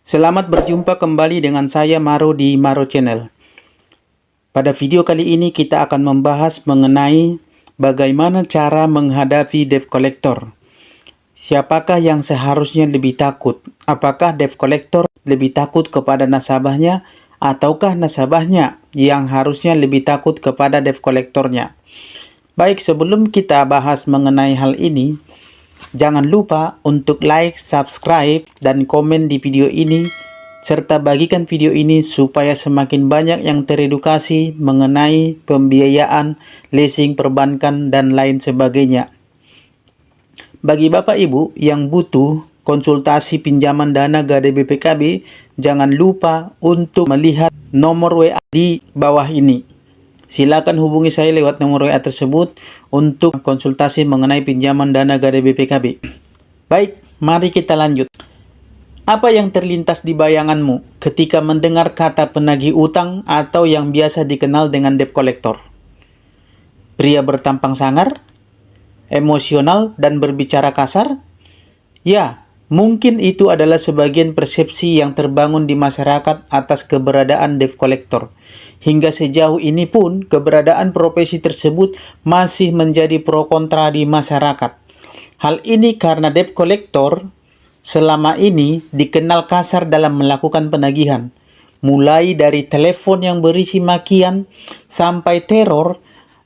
Selamat berjumpa kembali dengan saya Maro di Maro Channel. Pada video kali ini kita akan membahas mengenai bagaimana cara menghadapi debt collector. Siapakah yang seharusnya lebih takut? Apakah debt collector lebih takut kepada nasabahnya ataukah nasabahnya yang harusnya lebih takut kepada debt collectornya? Baik, sebelum kita bahas mengenai hal ini, jangan lupa untuk like, subscribe, dan komen di video ini, serta bagikan video ini supaya semakin banyak yang teredukasi mengenai pembiayaan, leasing perbankan, dan lain sebagainya. Bagi Bapak Ibu yang butuh konsultasi pinjaman dana Gade BPKB, jangan lupa untuk melihat nomor WA di bawah ini. Silakan hubungi saya lewat nomor WA tersebut untuk konsultasi mengenai pinjaman dana Gade BPKB. Baik, mari kita lanjut. Apa yang terlintas di bayanganmu ketika mendengar kata penagih utang atau yang biasa dikenal dengan debt collector? Pria bertampang sangar, emosional, dan berbicara kasar? Ya, mungkin itu adalah sebagian persepsi yang terbangun di masyarakat atas keberadaan debt collector. Hingga sejauh ini pun, keberadaan profesi tersebut masih menjadi pro kontra di masyarakat. Hal ini karena debt collector selama ini dikenal kasar dalam melakukan penagihan. Mulai dari telepon yang berisi makian, sampai teror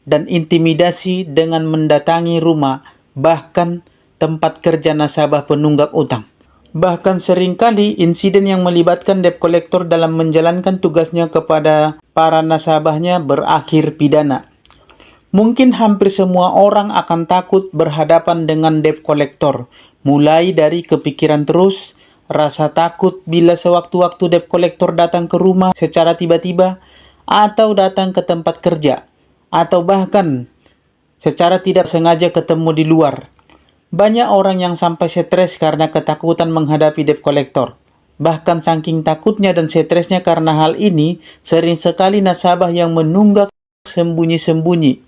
dan intimidasi dengan mendatangi rumah, bahkan tempat kerja nasabah penunggak utang. Bahkan seringkali insiden yang melibatkan debt collector dalam menjalankan tugasnya kepada para nasabahnya berakhir pidana. Mungkin hampir semua orang akan takut berhadapan dengan debt collector, mulai dari kepikiran terus, rasa takut bila sewaktu-waktu debt collector datang ke rumah secara tiba-tiba, atau datang ke tempat kerja, atau bahkan secara tidak sengaja ketemu di luar. Banyak orang yang sampai stres karena ketakutan menghadapi debt collector. Bahkan saking takutnya dan stresnya karena hal ini, sering sekali nasabah yang menunggak sembunyi-sembunyi.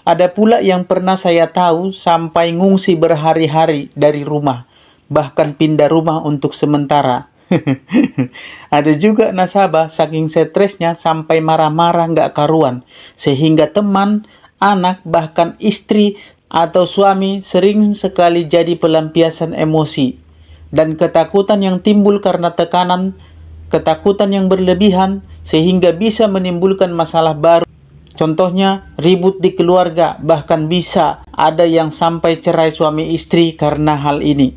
Ada pula yang pernah saya tahu sampai ngungsi berhari-hari dari rumah, bahkan pindah rumah untuk sementara. Ada juga nasabah saking stresnya sampai marah-marah nggak karuan, sehingga teman, anak, bahkan istri atau suami sering sekali jadi pelampiasan emosi dan ketakutan yang timbul karena tekanan, ketakutan yang berlebihan sehingga bisa menimbulkan masalah baru. Contohnya ribut di keluarga, bahkan bisa ada yang sampai cerai suami istri karena hal ini.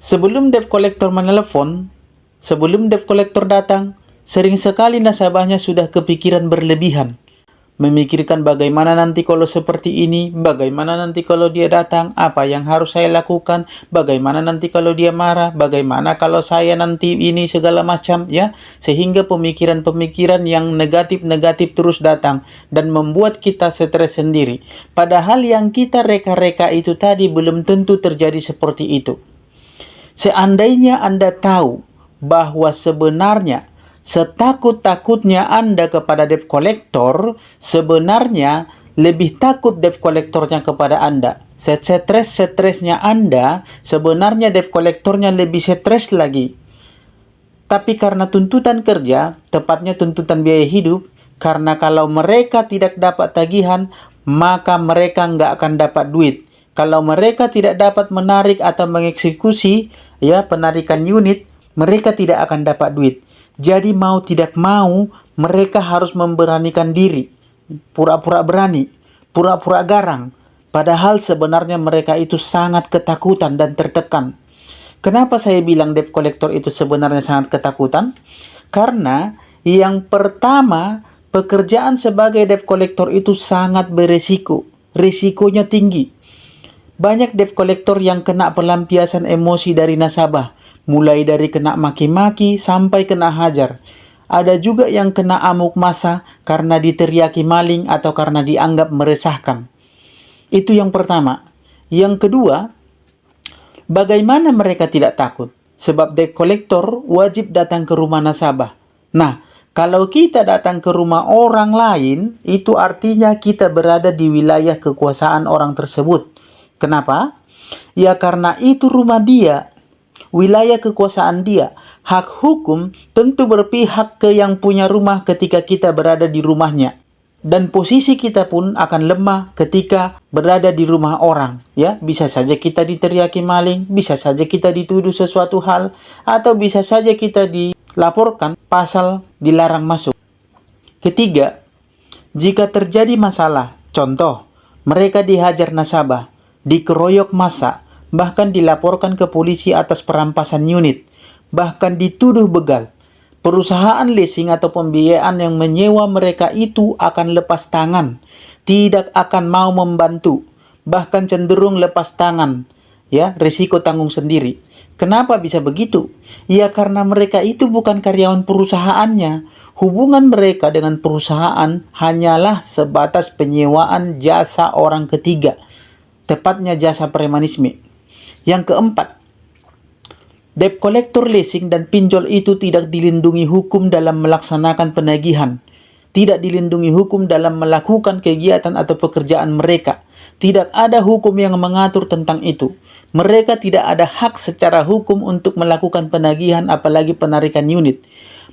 Sebelum debt collector menelepon, sebelum debt collector datang, sering sekali nasabahnya sudah kepikiran berlebihan. Memikirkan bagaimana nanti kalau seperti ini, bagaimana nanti kalau dia datang, apa yang harus saya lakukan, bagaimana nanti kalau dia marah, bagaimana kalau saya nanti ini segala macam, ya. Sehingga pemikiran-pemikiran yang negatif-negatif terus datang dan membuat kita stres sendiri. Padahal yang kita reka-reka itu tadi belum tentu terjadi seperti itu. Seandainya Anda tahu bahwa sebenarnya setakut-takutnya Anda kepada debt collector, sebenarnya lebih takut debt collectornya kepada Anda. Stres-stresnya Anda, sebenarnya debt collectornya lebih stres lagi. Tapi karena tuntutan kerja, tepatnya tuntutan biaya hidup, karena kalau mereka tidak dapat tagihan, maka mereka nggak akan dapat duit. Kalau mereka tidak dapat menarik atau mengeksekusi penarikan unit, mereka tidak akan dapat duit. Jadi mau tidak mau, mereka harus memberanikan diri. Pura-pura berani, pura-pura garang. Padahal sebenarnya mereka itu sangat ketakutan dan tertekan. Kenapa saya bilang debt collector itu sebenarnya sangat ketakutan? Karena yang pertama, pekerjaan sebagai debt collector itu sangat beresiko. Risikonya tinggi. Banyak debt collector yang kena pelampiasan emosi dari nasabah. Mulai dari kena maki-maki sampai kena hajar. Ada juga yang kena amuk massa karena diteriaki maling atau karena dianggap meresahkan. Itu yang pertama. Yang kedua, bagaimana mereka tidak takut? Sebab debt collector wajib datang ke rumah nasabah. Nah, kalau kita datang ke rumah orang lain, itu artinya kita berada di wilayah kekuasaan orang tersebut. Kenapa? Ya karena itu rumah dia. wilayah kekuasaan dia. Hak hukum tentu berpihak ke yang punya rumah ketika kita berada di rumahnya. Dan posisi kita pun akan lemah ketika berada di rumah orang. Ya, bisa saja kita diteriaki maling, bisa saja kita dituduh sesuatu hal, atau bisa saja kita dilaporkan pasal dilarang masuk. Ketiga, jika terjadi masalah, contoh, mereka dihajar nasabah, dikeroyok massa, bahkan dilaporkan ke polisi atas perampasan unit, bahkan dituduh begal, perusahaan leasing atau pembiayaan yang menyewa mereka itu akan lepas tangan, tidak akan mau membantu, bahkan cenderung lepas tangan. Ya, risiko tanggung sendiri. Kenapa bisa begitu? Ya karena mereka itu bukan karyawan perusahaannya. Hubungan mereka dengan perusahaan hanyalah sebatas penyewaan jasa orang ketiga, tepatnya jasa premanisme. Yang keempat, debt collector, leasing, dan pinjol itu tidak dilindungi hukum dalam melaksanakan penagihan, tidak dilindungi hukum dalam melakukan kegiatan atau pekerjaan mereka. Tidak ada hukum yang mengatur tentang itu. Mereka tidak ada hak secara hukum untuk melakukan penagihan, apalagi penarikan unit.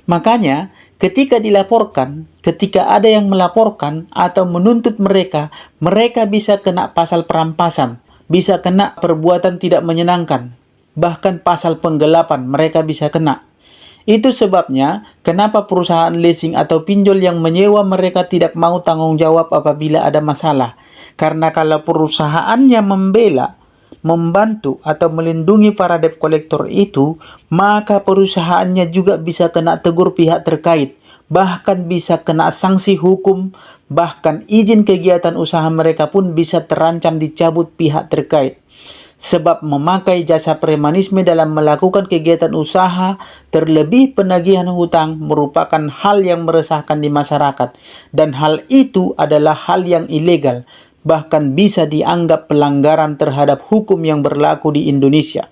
Makanya, ketika dilaporkan, ketika ada yang melaporkan atau menuntut mereka, mereka bisa kena pasal perampasan, bisa kena perbuatan tidak menyenangkan, bahkan pasal penggelapan mereka bisa kena. Itu sebabnya kenapa perusahaan leasing atau pinjol yang menyewa mereka tidak mau tanggung jawab apabila ada masalah. Karena kalau perusahaannya membela, membantu atau melindungi para debt collector itu, maka perusahaannya juga bisa kena tegur pihak terkait, bahkan bisa kena sanksi hukum, bahkan izin kegiatan usaha mereka pun bisa terancam dicabut pihak terkait. Sebab memakai jasa premanisme dalam melakukan kegiatan usaha, terlebih penagihan hutang, merupakan hal yang meresahkan di masyarakat. Dan hal itu adalah hal yang ilegal, bahkan bisa dianggap pelanggaran terhadap hukum yang berlaku di Indonesia.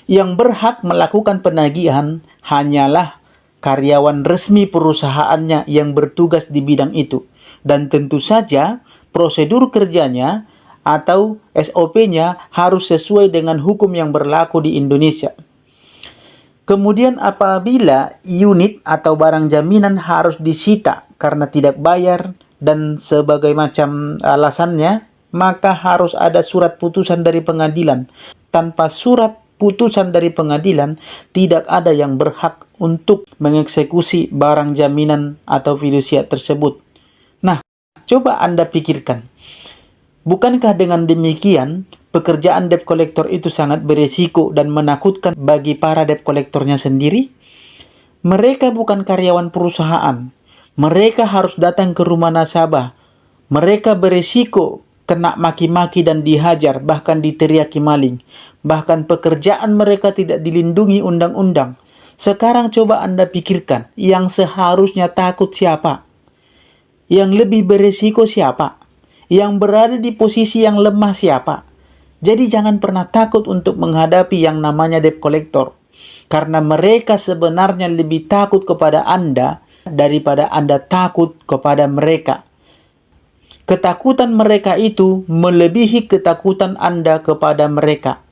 Yang berhak melakukan penagihan hanyalah karyawan resmi perusahaannya yang bertugas di bidang itu. Dan tentu saja prosedur kerjanya atau SOP-nya harus sesuai dengan hukum yang berlaku di Indonesia. Kemudian apabila unit atau barang jaminan harus disita karena tidak bayar dan sebagai macam alasannya, maka harus ada surat putusan dari pengadilan. Tanpa surat putusan dari pengadilan, tidak ada yang berhak untuk mengeksekusi barang jaminan atau fidusia tersebut. Nah, coba Anda pikirkan. Bukankah dengan demikian, pekerjaan debt collector itu sangat beresiko dan menakutkan bagi para debt collectornya sendiri? Mereka bukan karyawan perusahaan. Mereka harus datang ke rumah nasabah. Mereka beresiko kena maki-maki dan dihajar, bahkan diteriaki maling. Bahkan pekerjaan mereka tidak dilindungi undang-undang. Sekarang coba Anda pikirkan, yang seharusnya takut siapa? Yang lebih beresiko siapa? Yang berada di posisi yang lemah siapa? Jadi jangan pernah takut untuk menghadapi yang namanya debt collector. Karena mereka sebenarnya lebih takut kepada Anda daripada Anda takut kepada mereka. Ketakutan mereka itu melebihi ketakutan Anda kepada mereka.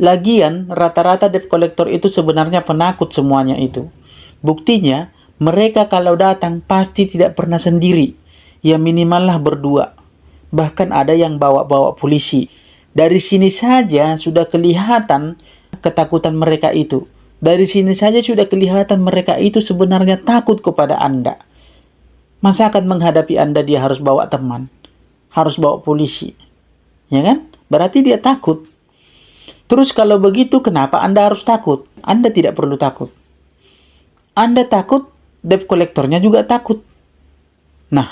Lagian, rata-rata debt collector itu sebenarnya penakut semuanya itu. Buktinya, mereka kalau datang pasti tidak pernah sendiri. Ya minimallah berdua. Bahkan ada yang bawa-bawa polisi. Dari sini saja sudah kelihatan ketakutan mereka itu. Dari sini saja sudah kelihatan mereka itu sebenarnya takut kepada Anda. Masa akan menghadapi Anda dia harus bawa teman? Harus bawa polisi? Ya kan? Berarti dia takut. Terus kalau begitu kenapa Anda harus takut? Anda tidak perlu takut. Anda takut, debt collectornya juga takut. Nah,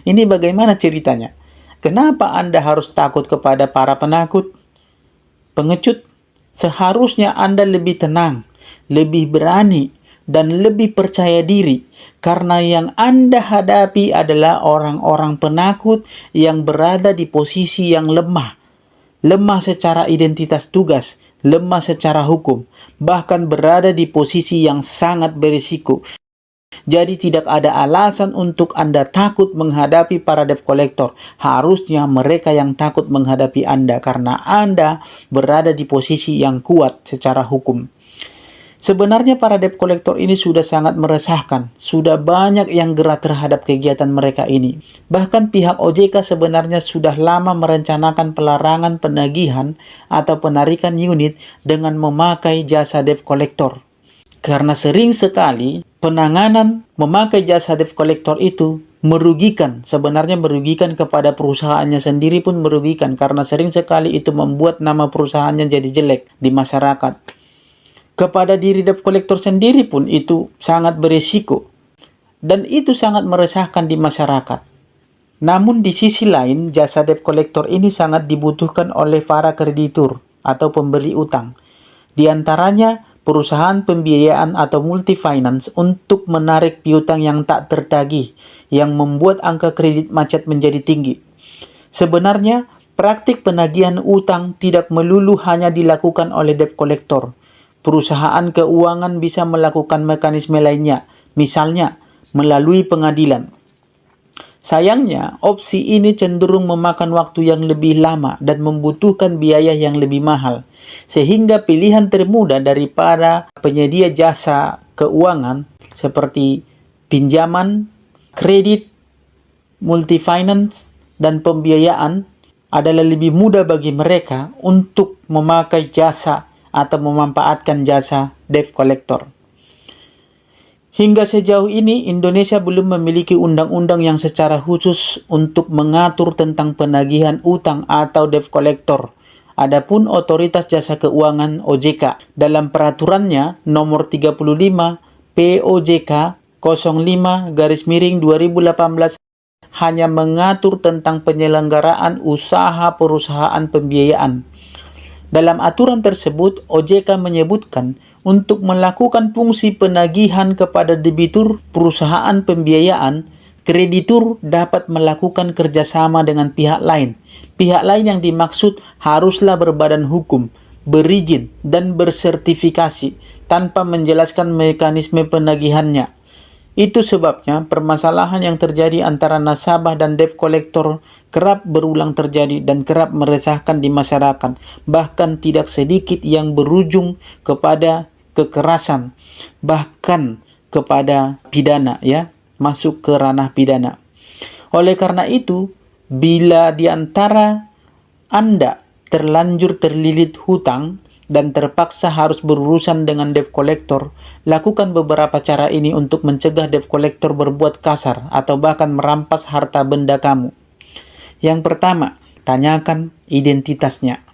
ini bagaimana ceritanya? Kenapa Anda harus takut kepada para penakut, pengecut? Seharusnya Anda lebih tenang, lebih berani, dan lebih percaya diri. Karena yang Anda hadapi adalah orang-orang penakut yang berada di posisi yang lemah. Lemah secara identitas tugas, lemah secara hukum, bahkan berada di posisi yang sangat berisiko. Jadi tidak ada alasan untuk Anda takut menghadapi para debt collector. Harusnya mereka yang takut menghadapi Anda karena Anda berada di posisi yang kuat secara hukum. Sebenarnya para debt collector ini sudah sangat meresahkan. Sudah banyak yang gerak terhadap kegiatan mereka ini. Bahkan pihak OJK sebenarnya sudah lama merencanakan pelarangan penagihan atau penarikan unit dengan memakai jasa debt collector. Karena sering sekali penanganan memakai jasa debt collector itu merugikan, sebenarnya merugikan kepada perusahaannya sendiri pun merugikan karena sering sekali itu membuat nama perusahaannya jadi jelek di masyarakat. Kepada diri debt collector sendiri pun itu sangat berisiko dan itu sangat meresahkan di masyarakat. Namun di sisi lain, jasa debt collector ini sangat dibutuhkan oleh para kreditur atau pemberi utang. Di antaranya perusahaan pembiayaan atau multi-finance untuk menarik piutang yang tak tertagih yang membuat angka kredit macet menjadi tinggi. Sebenarnya, praktik penagihan utang tidak melulu hanya dilakukan oleh debt collector. Perusahaan keuangan bisa melakukan mekanisme lainnya, misalnya melalui pengadilan. Sayangnya, opsi ini cenderung memakan waktu yang lebih lama dan membutuhkan biaya yang lebih mahal. Sehingga pilihan termudah daripada penyedia jasa keuangan seperti pinjaman, kredit, multi-finance, dan pembiayaan adalah lebih mudah bagi mereka untuk memakai jasa atau memanfaatkan jasa debt collector. Hingga sejauh ini, Indonesia belum memiliki undang-undang yang secara khusus untuk mengatur tentang penagihan utang atau debt collector. Adapun Otoritas Jasa Keuangan OJK dalam peraturannya nomor 35 POJK 05/2018 hanya mengatur tentang penyelenggaraan usaha perusahaan pembiayaan. Dalam aturan tersebut, OJK menyebutkan untuk melakukan fungsi penagihan kepada debitur perusahaan pembiayaan, kreditur dapat melakukan kerjasama dengan pihak lain. Pihak lain yang dimaksud haruslah berbadan hukum, berizin, dan bersertifikasi tanpa menjelaskan mekanisme penagihannya. Itu sebabnya permasalahan yang terjadi antara nasabah dan debt collector kerap berulang terjadi dan kerap meresahkan di masyarakat. Bahkan tidak sedikit yang berujung kepada kekerasan, bahkan kepada pidana, ya, masuk ke ranah pidana. Oleh karena itu, bila di antara Anda terlanjur terlilit hutang dan terpaksa harus berurusan dengan debt collector, lakukan beberapa cara ini untuk mencegah debt collector berbuat kasar atau bahkan merampas harta benda kamu. Yang pertama, tanyakan identitasnya.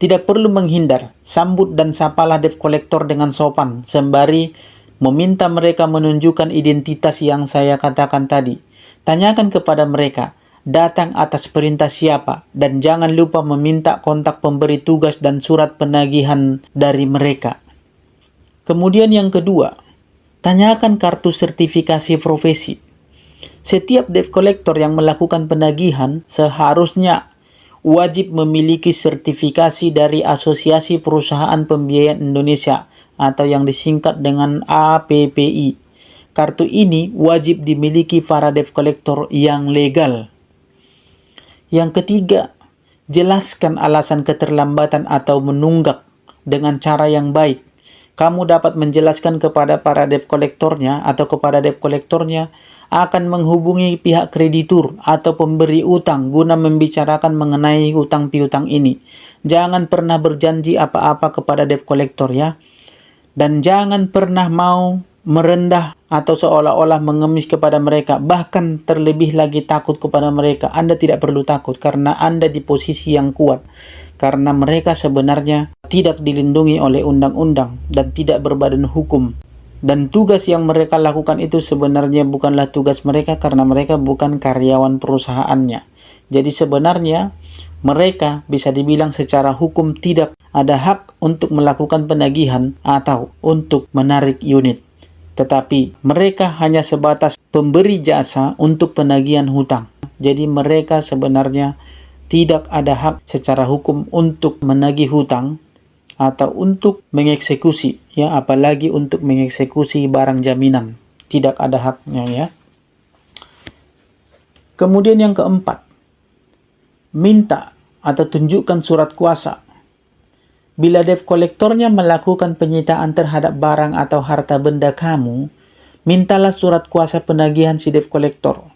Tidak perlu menghindar, sambut dan sapalah debt collector dengan sopan, sembari meminta mereka menunjukkan identitas yang saya katakan tadi. Tanyakan kepada mereka, datang atas perintah siapa, dan jangan lupa meminta kontak pemberi tugas dan surat penagihan dari mereka. Kemudian yang kedua, tanyakan kartu sertifikasi profesi. Setiap debt collector yang melakukan penagihan seharusnya wajib memiliki sertifikasi dari Asosiasi Perusahaan Pembiayaan Indonesia atau yang disingkat dengan APPI. Kartu ini wajib dimiliki para debt collector yang legal. Yang ketiga, jelaskan alasan keterlambatan atau menunggak dengan cara yang baik. Kamu dapat menjelaskan kepada para debt collectornya atau kepada debt collectornya akan menghubungi pihak kreditur atau pemberi utang guna membicarakan mengenai utang piutang ini. Jangan pernah berjanji apa-apa kepada debt collector, ya. Dan jangan pernah mau merendah atau seolah-olah mengemis kepada mereka. Bahkan terlebih lagi takut kepada mereka. Anda tidak perlu takut karena Anda di posisi yang kuat. Karena mereka sebenarnya tidak dilindungi oleh undang-undang dan tidak berbadan hukum. Dan tugas yang mereka lakukan itu sebenarnya bukanlah tugas mereka karena mereka bukan karyawan perusahaannya. Jadi sebenarnya mereka bisa dibilang secara hukum tidak ada hak untuk melakukan penagihan atau untuk menarik unit. Tetapi mereka hanya sebatas pemberi jasa untuk penagihan hutang. Jadi mereka sebenarnya tidak ada hak secara hukum untuk menagih hutang atau untuk mengeksekusi, ya, apalagi untuk mengeksekusi barang jaminan. tidak ada haknya ya. Kemudian yang keempat, minta atau tunjukkan surat kuasa. Bila debt kolektornya melakukan penyitaan terhadap barang atau harta benda kamu, mintalah surat kuasa penagihan si debt kolektor.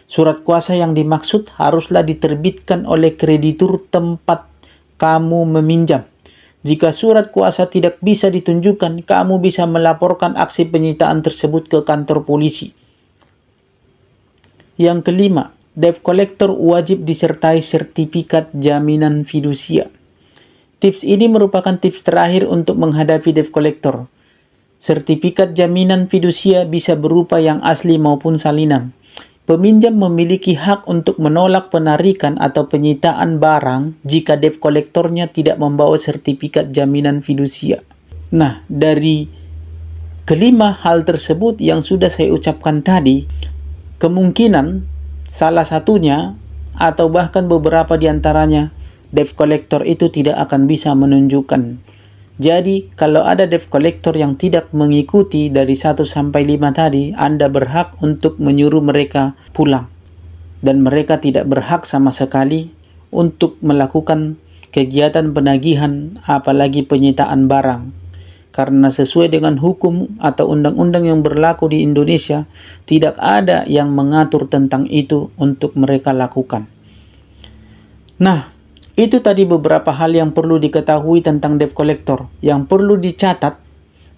Surat kuasa yang dimaksud haruslah diterbitkan oleh kreditur tempat kamu meminjam. Jika surat kuasa tidak bisa ditunjukkan, kamu bisa melaporkan aksi penyitaan tersebut ke kantor polisi. Yang kelima, debt collector wajib disertai sertifikat jaminan fidusia. Tips ini merupakan tips terakhir untuk menghadapi debt collector. Sertifikat jaminan fidusia bisa berupa yang asli maupun salinan. Peminjam memiliki hak untuk menolak penarikan atau penyitaan barang jika debt kolektornya tidak membawa sertifikat jaminan fidusia. Nah, dari kelima hal tersebut yang sudah saya ucapkan tadi, kemungkinan salah satunya atau bahkan beberapa di antaranya debt collector itu tidak akan bisa menunjukkan. Jadi, kalau ada debt collector yang tidak mengikuti dari 1 sampai 5 tadi, Anda berhak untuk menyuruh mereka pulang. Dan mereka tidak berhak sama sekali untuk melakukan kegiatan penagihan, apalagi penyitaan barang. Karena sesuai dengan hukum atau undang-undang yang berlaku di Indonesia, tidak ada yang mengatur tentang itu untuk mereka lakukan. Nah, itu tadi beberapa hal yang perlu diketahui tentang debt collector. Yang perlu dicatat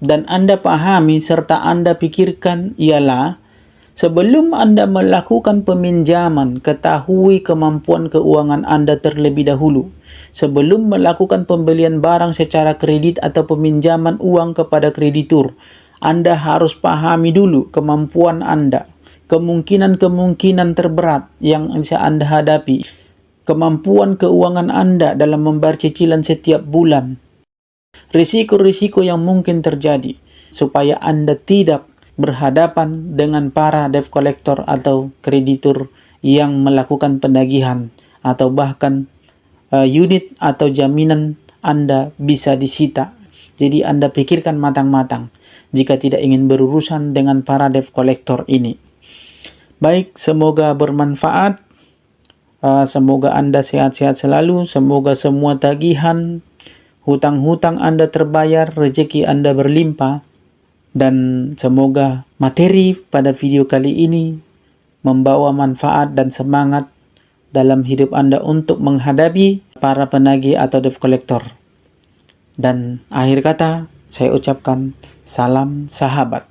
dan Anda pahami serta Anda pikirkan ialah, sebelum Anda melakukan peminjaman, ketahui kemampuan keuangan Anda terlebih dahulu. Sebelum melakukan pembelian barang secara kredit atau peminjaman uang kepada kreditur, Anda harus pahami dulu kemampuan Anda, kemungkinan-kemungkinan terberat yang bisa Anda hadapi, kemampuan keuangan Anda dalam membayar cicilan setiap bulan, risiko-risiko yang mungkin terjadi, supaya Anda tidak berhadapan dengan para debt collector atau kreditur yang melakukan penagihan, atau bahkan unit atau jaminan Anda bisa disita. Jadi Anda pikirkan matang-matang jika tidak ingin berurusan dengan para debt collector ini. Baik, semoga bermanfaat. Semoga Anda sehat-sehat selalu, semoga semua tagihan, hutang-hutang Anda terbayar, rezeki Anda berlimpah, dan semoga materi pada video kali ini membawa manfaat dan semangat dalam hidup Anda untuk menghadapi para penagih atau debt collector. Dan akhir kata, saya ucapkan salam sahabat.